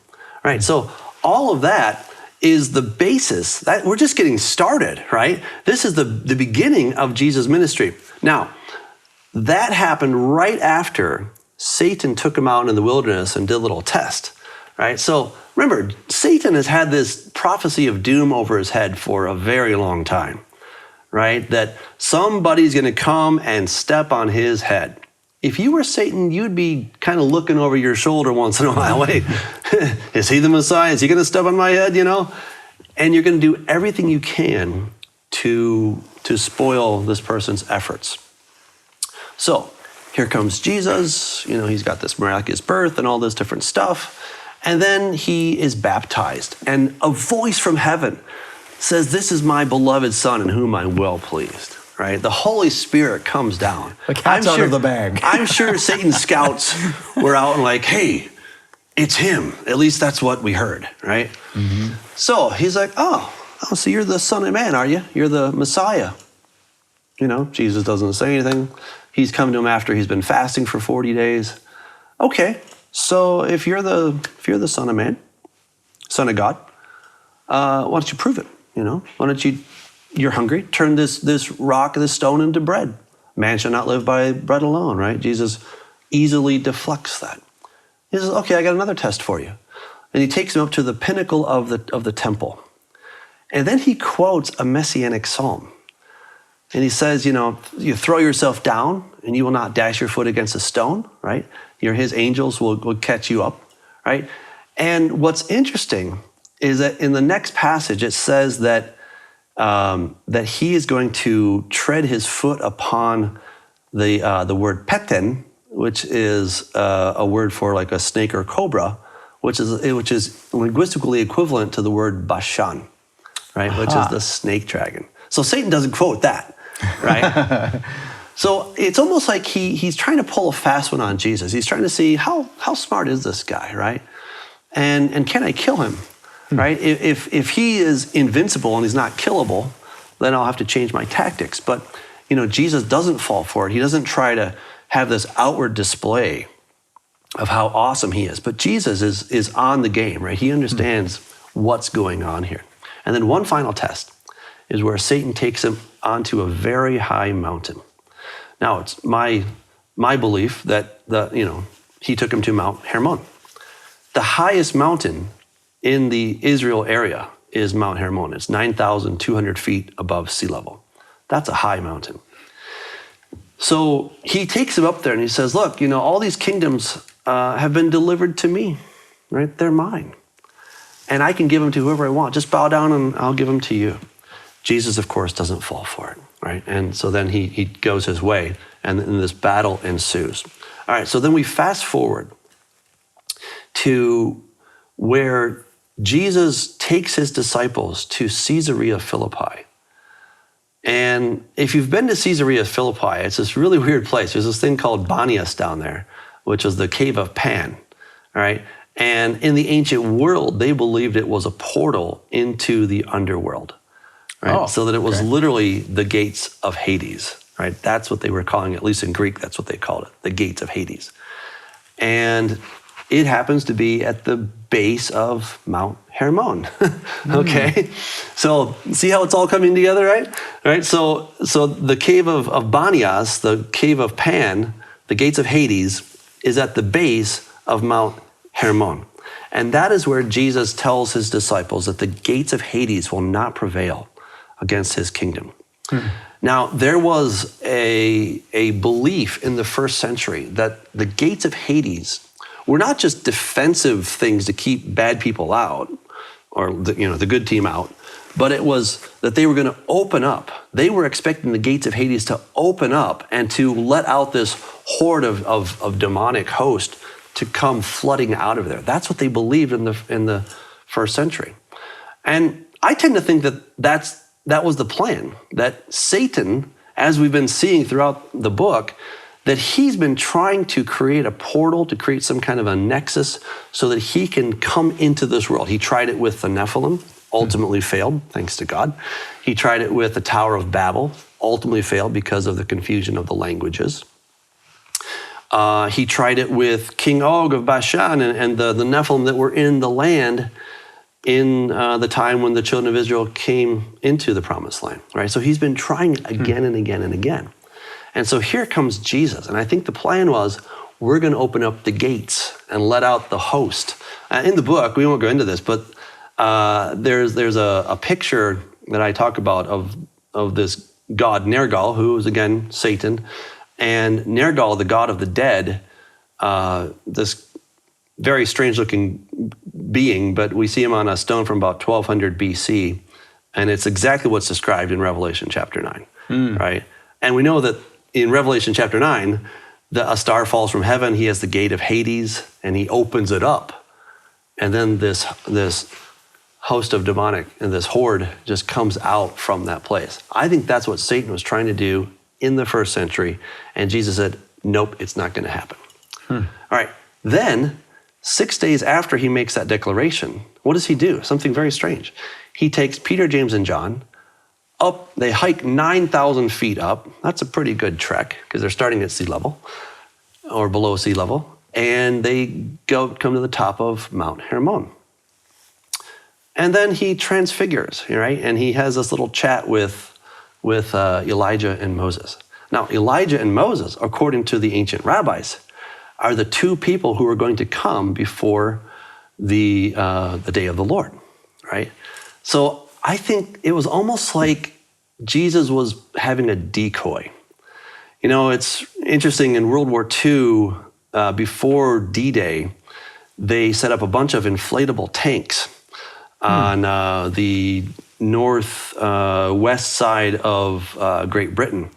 right? So all of that is the basis. That we're just getting started, right? This is the beginning of Jesus' ministry. Now, that happened right after Satan took him out in the wilderness and did a little test, right? So remember, Satan has had this prophecy of doom over his head for a very long time, right? That somebody's going to come and step on his head. If you were Satan, you'd be kind of looking over your shoulder once in a while. Wait, is he the Messiah? Is he going to step on my head, you know? And you're going to do everything you can to spoil this person's efforts. So here comes Jesus. You know, he's got this miraculous birth and all this different stuff. And then he is baptized. And a voice from heaven says, this is my beloved son in whom I'm well pleased. Right? The Holy Spirit comes down. The cat's out of the bag. I'm sure Satan's scouts were out and like, hey, it's him. At least that's what we heard, right? So he's like, oh, so you're the Son of Man, are you? You're the Messiah. You know, Jesus doesn't say anything. He's come to him after he's been fasting for 40 days. Okay, so if you're the Son of Man, Son of God, why don't you prove it? You know, why don't you're hungry, turn this rock, this stone into bread. Man shall not live by bread alone, right? Jesus easily deflects that. He says, okay, I got another test for you. And he takes him up to the pinnacle of the temple. And then he quotes a messianic psalm. And he says, you know, you throw yourself down and you will not dash your foot against a stone, right? His angels will catch you up, right? And what's interesting is that in the next passage, it says that he is going to tread his foot upon the word peten, which is a word for like a snake or cobra, which is linguistically equivalent to the word Bashan, right? Which is the snake dragon. So Satan doesn't quote that, right? So it's almost like he's trying to pull a fast one on Jesus. He's trying to see how smart is this guy, right? And can I kill him? Right? If he is invincible and he's not killable, then I'll have to change my tactics. But, you know, Jesus doesn't fall for it. He doesn't try to have this outward display of how awesome he is. But Jesus is on the game, right? He understands what's going on here. And then one final test is where Satan takes him onto a very high mountain. Now, it's my belief that he took him to Mount Hermon. The highest mountain in the Israel area is Mount Hermon. It's 9,200 feet above sea level. That's a high mountain. So he takes him up there and he says, look, all these kingdoms have been delivered to me, right? They're mine. And I can give them to whoever I want. Just bow down and I'll give them to you. Jesus, of course, doesn't fall for it, right? And so then he goes his way and this battle ensues. All right, so then we fast forward to where Jesus takes his disciples to Caesarea Philippi. And if you've been to Caesarea Philippi, it's this really weird place. There's this thing called Banias down there, which is the cave of Pan, all right? And in the ancient world, they believed it was a portal into the underworld, right? Oh, so that it was literally the gates of Hades, right? That's what they were calling it, at least in Greek, that's what they called it, the gates of Hades. And it happens to be at the base of Mount Hermon, okay? So see how it's all coming together, right? Right. So the cave of Banias, the cave of Pan, the gates of Hades, is at the base of Mount Hermon. And that is where Jesus tells his disciples that the gates of Hades will not prevail against his kingdom. Now, there was a belief in the first century that the gates of Hades were not just defensive things to keep bad people out, or the good team out, but it was that they were going to open up. They were expecting the gates of Hades to open up and to let out this horde of demonic host to come flooding out of there. That's what they believed in the first century. And I tend to think that was the plan, that Satan, as we've been seeing throughout the book, that he's been trying to create a portal, to create some kind of a nexus so that he can come into this world. He tried it with the Nephilim, ultimately failed, thanks to God. He tried it with the Tower of Babel, ultimately failed because of the confusion of the languages. He tried it with King Og of Bashan and the Nephilim that were in the land in the time when the children of Israel came into the promised land, right? So he's been trying it again and again and again. And so here comes Jesus. And I think the plan was, we're going to open up the gates and let out the host. In the book, we won't go into this, but there's a picture that I talk about of this god Nergal, who is again Satan, and Nergal, the god of the dead, this very strange looking being, but we see him on a stone from about 1200 BC. And it's exactly what's described in Revelation chapter 9, right? And we know that in Revelation chapter 9, a star falls from heaven, he has the gate of Hades, and he opens it up. And then this host of demonic, and this horde just comes out from that place. I think that's what Satan was trying to do in the first century, and Jesus said, nope, it's not going to happen. All right, then 6 days after he makes that declaration, what does he do? Something very strange. He takes Peter, James, and John up, they hike 9,000 feet up. That's a pretty good trek because they're starting at sea level or below sea level. And they come to the top of Mount Hermon. And then he transfigures, right? And he has this little chat with Elijah and Moses. Now, Elijah and Moses, according to the ancient rabbis, are the two people who are going to come before the day of the Lord, right? So I think it was almost like Jesus was having a decoy. It's interesting, in World War II, before D-Day, they set up a bunch of inflatable tanks on the northwest side of Great Britain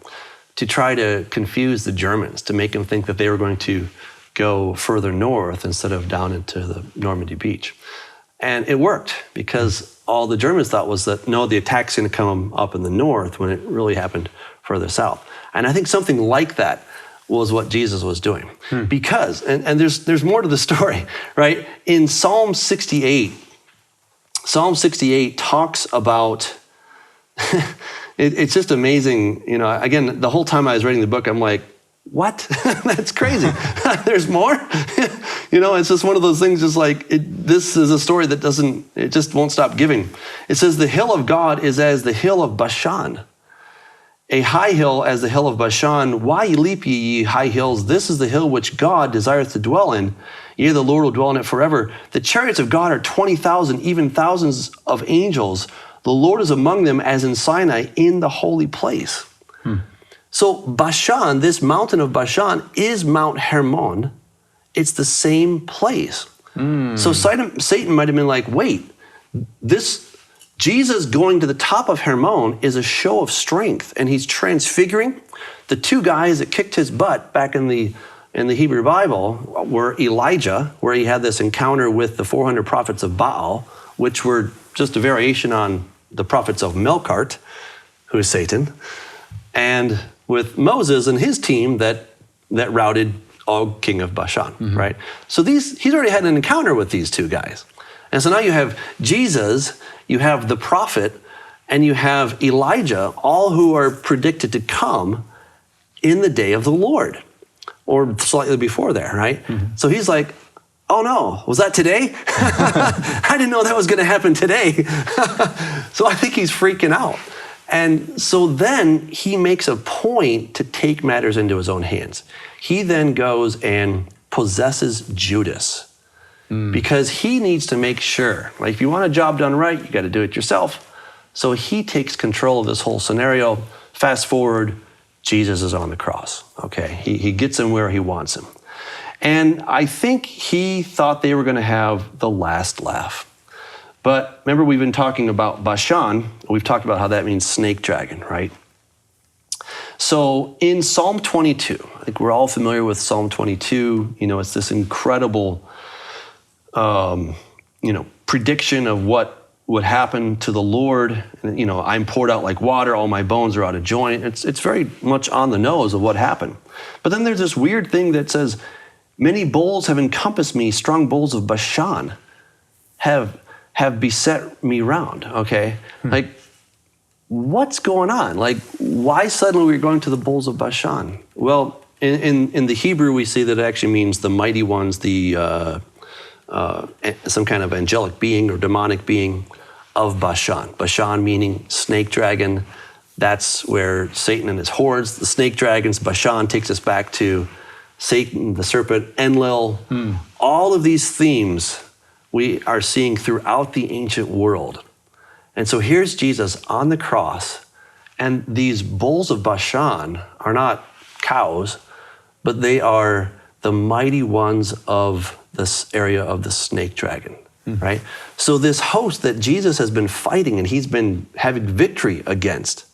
to try to confuse the Germans, to make them think that they were going to go further north instead of down into the Normandy beach. And it worked, because all the Germans thought was that, no, the attack's going to come up in the north, when it really happened further south. And I think something like that was what Jesus was doing. Because, and there's more to the story, right? In Psalm 68 talks about, it's just amazing. Again, the whole time I was reading the book, I'm like, what? That's crazy. There's more? It's just one of those things, just like, this is a story that it just won't stop giving. It says, the hill of God is as the hill of Bashan, a high hill as the hill of Bashan. Why leap ye high hills? This is the hill which God desireth to dwell in. Yea, the Lord will dwell in it forever. The chariots of God are 20,000, even thousands of angels. The Lord is among them as in Sinai, in the holy place. So Bashan, this mountain of Bashan, is Mount Hermon. It's the same place. So Satan might have been like, wait, this Jesus going to the top of Hermon is a show of strength, and he's transfiguring. The two guys that kicked his butt back in the Hebrew Bible were Elijah, where he had this encounter with the 400 prophets of Baal, which were just a variation on the prophets of Melkart, who is Satan, and with Moses and his team that routed Og, king of Bashan, right? So he's already had an encounter with these two guys. And so now you have Jesus, you have the prophet, and you have Elijah, all who are predicted to come in the day of the Lord, or slightly before there, right? So he's like, oh no, was that today? I didn't know that was gonna happen today. So I think he's freaking out. And so then he makes a point to take matters into his own hands. He then goes and possesses Judas because he needs to make sure, like if you want a job done right, you gotta do it yourself. So he takes control of this whole scenario. Fast forward, Jesus is on the cross, okay? He gets him where he wants him. And I think he thought they were gonna have the last laugh. But remember, we've been talking about Bashan. We've talked about how that means snake dragon, right? So in Psalm 22, I think we're all familiar with Psalm 22. You know, it's this incredible, prediction of what would happen to the Lord. You know, I'm poured out like water. All my bones are out of joint. It's very much on the nose of what happened. But then there's this weird thing that says, many bulls have encompassed me. Strong bulls of Bashan have beset me round, okay? Like, what's going on? Like, why suddenly we're going to the bulls of Bashan? Well, in the Hebrew, we see that it actually means the mighty ones, some kind of angelic being or demonic being of Bashan. Bashan meaning snake dragon. That's where Satan and his hordes, the snake dragons, Bashan takes us back to Satan, the serpent, Enlil. All of these themes we are seeing throughout the ancient world. And so here's Jesus on the cross, and these bulls of Bashan are not cows, but they are the mighty ones of this area of the snake dragon, right? So this host that Jesus has been fighting and he's been having victory against,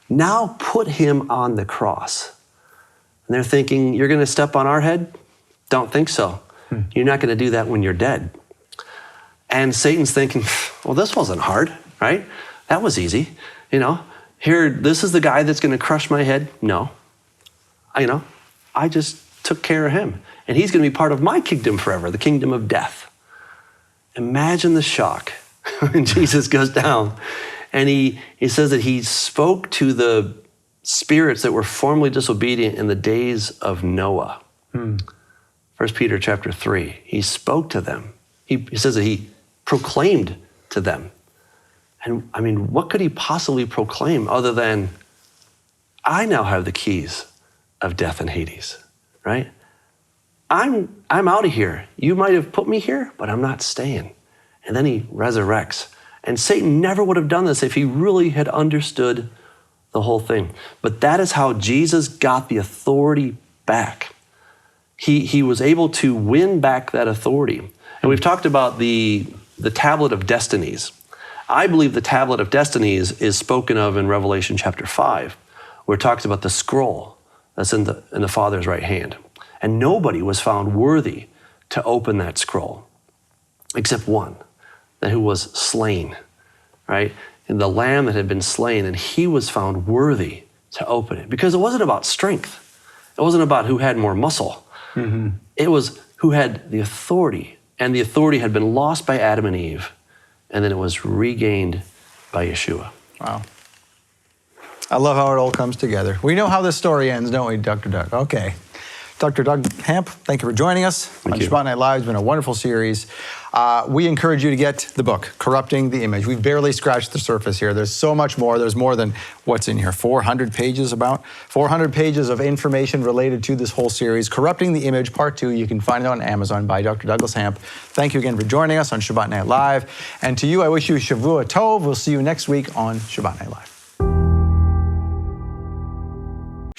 now put him on the cross. And they're thinking, you're gonna step on our head? Don't think so. You're not gonna do that when you're dead. And Satan's thinking, well, this wasn't hard, right? That was easy. Here, this is the guy that's gonna crush my head. No, I just took care of him. And he's gonna be part of my kingdom forever, the kingdom of death. Imagine the shock when Jesus goes down and he says that he spoke to the spirits that were formerly disobedient in the days of Noah. 1 Peter chapter 3, he spoke to them. He says that he proclaimed to them. And I mean, what could he possibly proclaim other than, I now have the keys of death and Hades, right? I'm out of here. You might have put me here, but I'm not staying. And then he resurrects. And Satan never would have done this if he really had understood the whole thing. But that is how Jesus got the authority back. He was able to win back that authority. And we've talked about the tablet of destinies. I believe the tablet of destinies is spoken of in Revelation chapter 5, where it talks about the scroll that's in the Father's right hand. And nobody was found worthy to open that scroll, except one, that who was slain, right? And the lamb that had been slain, and he was found worthy to open it. Because it wasn't about strength. It wasn't about who had more muscle. It was who had the authority. And the authority had been lost by Adam and Eve, and then it was regained by Yeshua. Wow. I love how it all comes together. We know how this story ends, don't we, Dr. Doug? Okay. Dr. Doug Hamp, thank you for joining us on Shabbat Night Live. It's been a wonderful series. We encourage you to get the book, Corrupting the Image. We've barely scratched the surface here. There's so much more. There's more than what's in here. 400 pages of information related to this whole series. Corrupting the Image, Part 2. You can find it on Amazon by Dr. Douglas Hamp. Thank you again for joining us on Shabbat Night Live. And to you, I wish you Shavua Tov. We'll see you next week on Shabbat Night Live.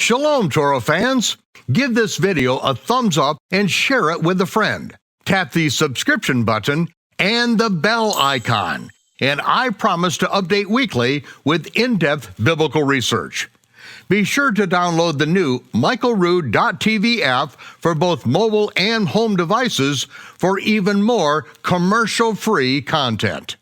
Shalom, Torah fans. Give this video a thumbs up and share it with a friend. Tap the subscription button and the bell icon. And I promise to update weekly with in-depth biblical research. Be sure to download the new michaelrood.tv app for both mobile and home devices for even more commercial-free content.